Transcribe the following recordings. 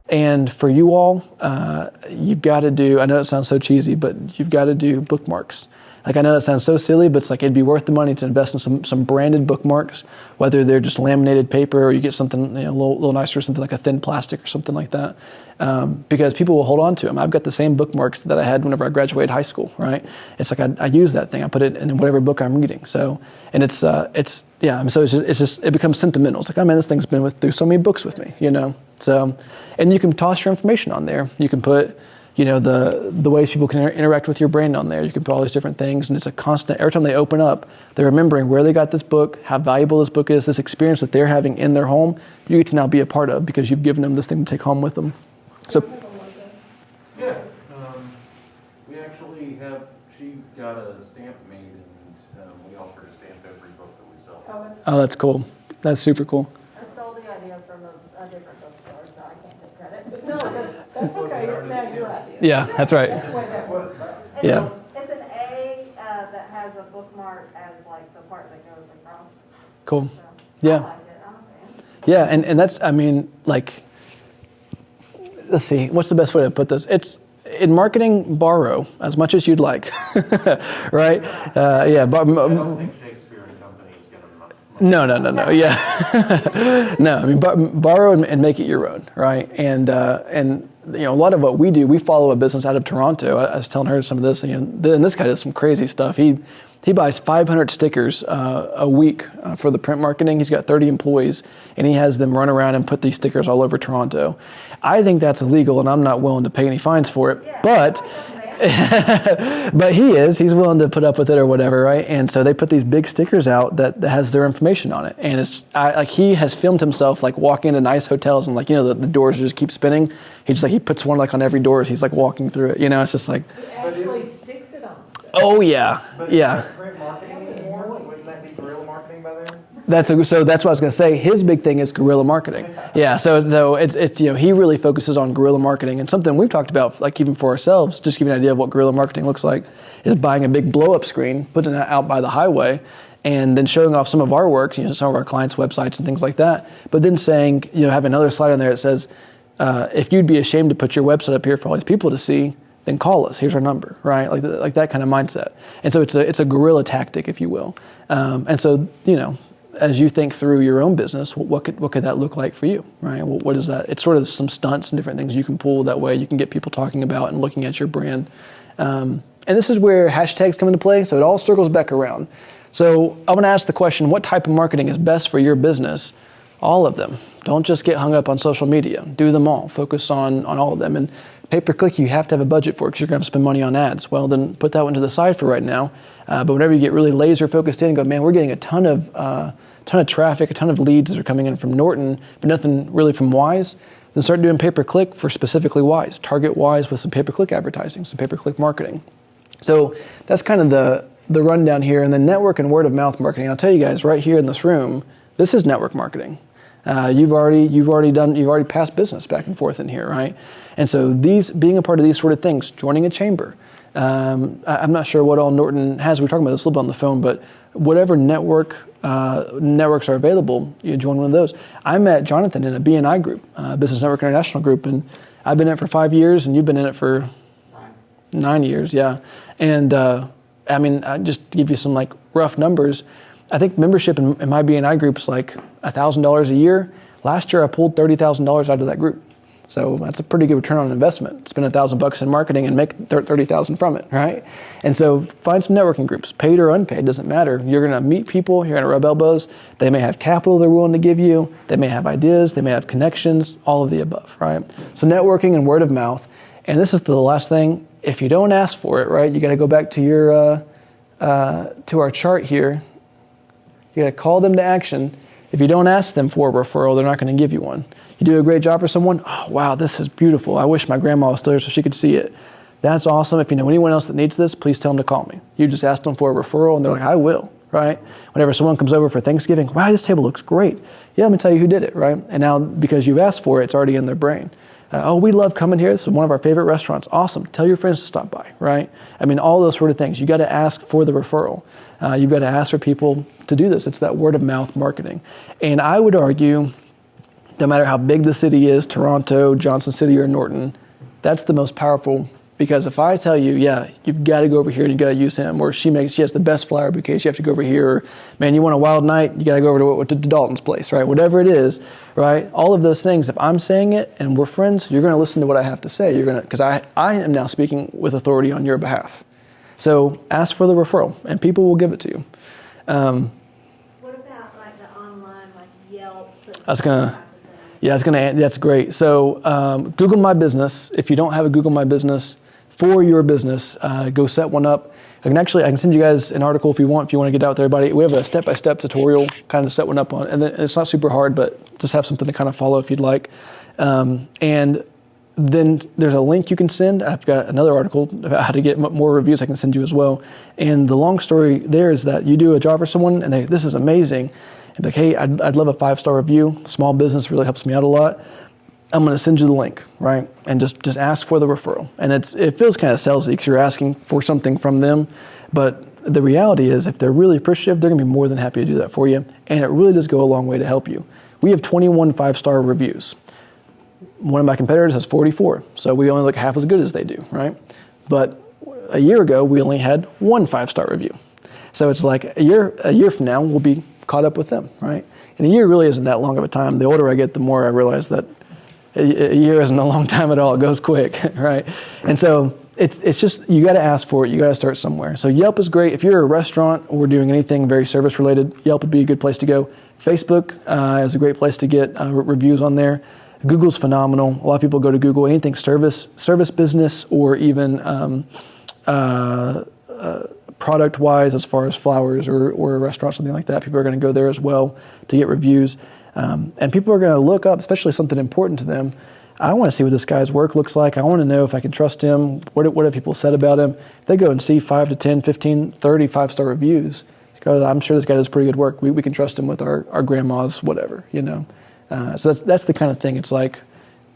And for you all, you've got to do, I know it sounds so cheesy, but you've got to do bookmarks. Like, I know that sounds so silly, but it's like it'd be worth the money to invest in some branded bookmarks, whether they're just laminated paper or you get something a little nicer, something like a thin plastic or something like that, because people will hold on to them. I've got the same bookmarks that I had whenever I graduated high school, right? It's like I use that thing. I put it in whatever book I'm reading. So, and it's just it becomes sentimental. It's like, oh man, this thing's been through so many books with me, So, and you can toss your information on there. You can put the ways people can interact with your brand on there. You can put all these different things, and it's a constant, every time they open up, they're remembering where they got this book, how valuable this book is, this experience that they're having in their home, you get to now be a part of because you've given them this thing to take home with them. So, yeah, we actually have, she got a stamp made, and we offer to stamp every book that we sell. Oh, that's cool. That's super cool. I stole the idea from a different bookstore, so I can't take credit. But no, that's okay. It's now your idea. Yeah, that's right. That's the way that works. Yeah. It's an A that has a bookmark as like the part that goes across. Cool. So, Yeah. I like it. I'm a fan. Yeah, and that's, I mean, like, let's see, what's the best way to put this? It's, in marketing, borrow as much as you'd like, right? I don't think Shakespeare and Company is going to... No, yeah. No, I mean, borrow and make it your own, right? And a lot of what we do, we follow a business out of Toronto. I was telling her some of this, and this guy does some crazy stuff. He buys 500 stickers a week for the print marketing. He's got 30 employees, and he has them run around and put these stickers all over Toronto. I think that's illegal, and I'm not willing to pay any fines for it. Yeah, But he's willing to put up with it or whatever, right? And so they put these big stickers out that has their information on it. And he has filmed himself like walking into nice hotels and the doors just keep spinning. He puts one like on every door as he's like walking through it. It's just like, He actually sticks it on stuff. oh yeah, But yeah. is that print marketing anymore? Wouldn't that be guerrilla marketing by then? So that's what I was going to say. His big thing is guerrilla marketing. Yeah. So it's he really focuses on guerrilla marketing, and something we've talked about, like even for ourselves, just to give you an idea of what guerrilla marketing looks like, is buying a big blow up screen, putting it out by the highway, and then showing off some of our works, some of our clients' websites and things like that. But then saying, have another slide on there that says, if you'd be ashamed to put your website up here for all these people to see, then call us. Here's our number, right? Like that kind of mindset. And so it's a guerrilla tactic, if you will. And so as you think through your own business, what could that look like for you, right? What is that? It's sort of some stunts and different things you can pull. That way you can get people talking about and looking at your brand. And this is where hashtags come into play. So it all circles back around. So I'm going to ask the question, what type of marketing is best for your business? All of them. Don't just get hung up on social media. Do them all. Focus on all of them. And pay-per-click, you have to have a budget for it because you're going to spend money on ads. Well, then put that one to the side for right now. But whenever you get really laser focused in and go, man, we're getting a ton of traffic, a ton of leads that are coming in from Norton, but nothing really from Wise, then start doing pay-per-click for specifically Wise. Target Wise with some pay-per-click advertising, some pay-per-click marketing. So that's kind of the rundown here. And then network and word of mouth marketing. I'll tell you guys right here in this room, this is network marketing. You've already passed business back and forth in here, right? And so being a part of these sort of things, joining a chamber. I'm not sure what all Norton has. We were talking about this a little bit on the phone, but whatever networks are available, you join one of those. I met Jonathan in a BNI group, Business Network International group, and I've been in it for 5 years, and you've been in it for 9 years, yeah. And I just to give you some like rough numbers. I think membership in my BNI group is like $1,000 a year. Last year, I pulled $30,000 out of that group. So that's a pretty good return on investment. Spend $1,000 in marketing and make $30,000 from it, right? And so find some networking groups, paid or unpaid, doesn't matter. You're going to meet people, you're going to rub elbows. They may have capital they're willing to give you. They may have ideas, they may have connections, all of the above, right? So networking and word of mouth. And this is the last thing. If you don't ask for it, right, you got to go back to your to our chart here. You got to call them to action. If you don't ask them for a referral, they're not going to give you one. You do a great job for someone. Oh, wow, this is beautiful. I wish my grandma was still here so she could see it. That's awesome. If you know anyone else that needs this, please tell them to call me. You just ask them for a referral, and they're like, I will, right? Whenever someone comes over for Thanksgiving, wow, this table looks great. Yeah, let me tell you who did it, right? And now because you've asked for it, it's already in their brain. We love coming here. This is one of our favorite restaurants. Awesome. Tell your friends to stop by, right? I mean, all those sort of things. You got to ask for the referral. You've got to ask for people to do this. It's that word of mouth marketing. And I would argue no matter how big the city is, Toronto, Johnson City, or Norton, that's the most powerful. Because if I tell you, yeah, you've got to go over here and you got to use him, or she has the best flower bouquets, you have to go over here, or man, you want a wild night, you got to go over to Dalton's place, right? Whatever it is, right? All of those things, if I'm saying it and we're friends, you're going to listen to what I have to say. Because I am now speaking with authority on your behalf. So ask for the referral, and people will give it to you. What about like the online, like Yelp? That's great. So Google My Business. If you don't have a Google My Business for your business, go set one up. I can send you guys an article if you want to get out there, everybody. We have a step-by-step tutorial kind of set one up on, and it's not super hard, but just have something to kind of follow if you'd like. And then there's a link you can send. I've got another article about how to get more reviews I can send you as well. And the long story there is that you do a job for someone and this is amazing. And like, hey, I'd love a 5-star review. Small business really helps me out a lot. I'm going to send you the link, right? And just ask for the referral. And it feels kind of salesy because you're asking for something from them. But the reality is if they're really appreciative, they're going to be more than happy to do that for you. And it really does go a long way to help you. We have 21 5-star reviews. One of my competitors has 44. So we only look half as good as they do, right? But a year ago, we only had 1 5-star review. So it's like a year from now, we'll be caught up with them, right? And a year really isn't that long of a time. The older I get, the more I realize that a year isn't a long time at all. It goes quick, right? And so it's just, you got to ask for it. You got to start somewhere. So Yelp is great. If you're a restaurant or doing anything very service related, Yelp would be a good place to go. Facebook is a great place to get reviews on there. Google's phenomenal. A lot of people go to Google. Anything service business, or even product-wise, as far as flowers or a restaurant, something like that, people are going to go there as well to get reviews. And people are going to look up, especially something important to them. I want to see what this guy's work looks like. I want to know if I can trust him. What have people said about him? If they go and see 5 to 10, 15, 30 5-star reviews, because I'm sure this guy does pretty good work. We can trust him with our grandma's whatever, you know. So that's the kind of thing. It's like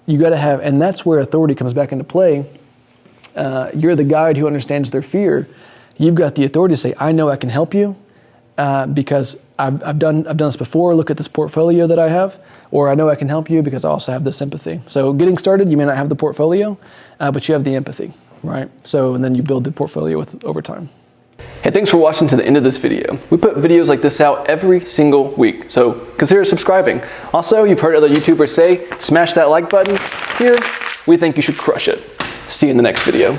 you got to have, and that's where authority comes back into play. You're the guide who understands their fear. You've got the authority to say, I know I can help you because I've done this before. Look at this portfolio that I have. Or I know I can help you because I also have this empathy. So getting started, you may not have the portfolio, but you have the empathy, right? So, and then you build the portfolio over time. Hey, thanks for watching to the end of this video. We put videos like this out every single week, so consider subscribing. Also, you've heard other YouTubers say, smash that like button. Here, we think you should crush it. See you in the next video.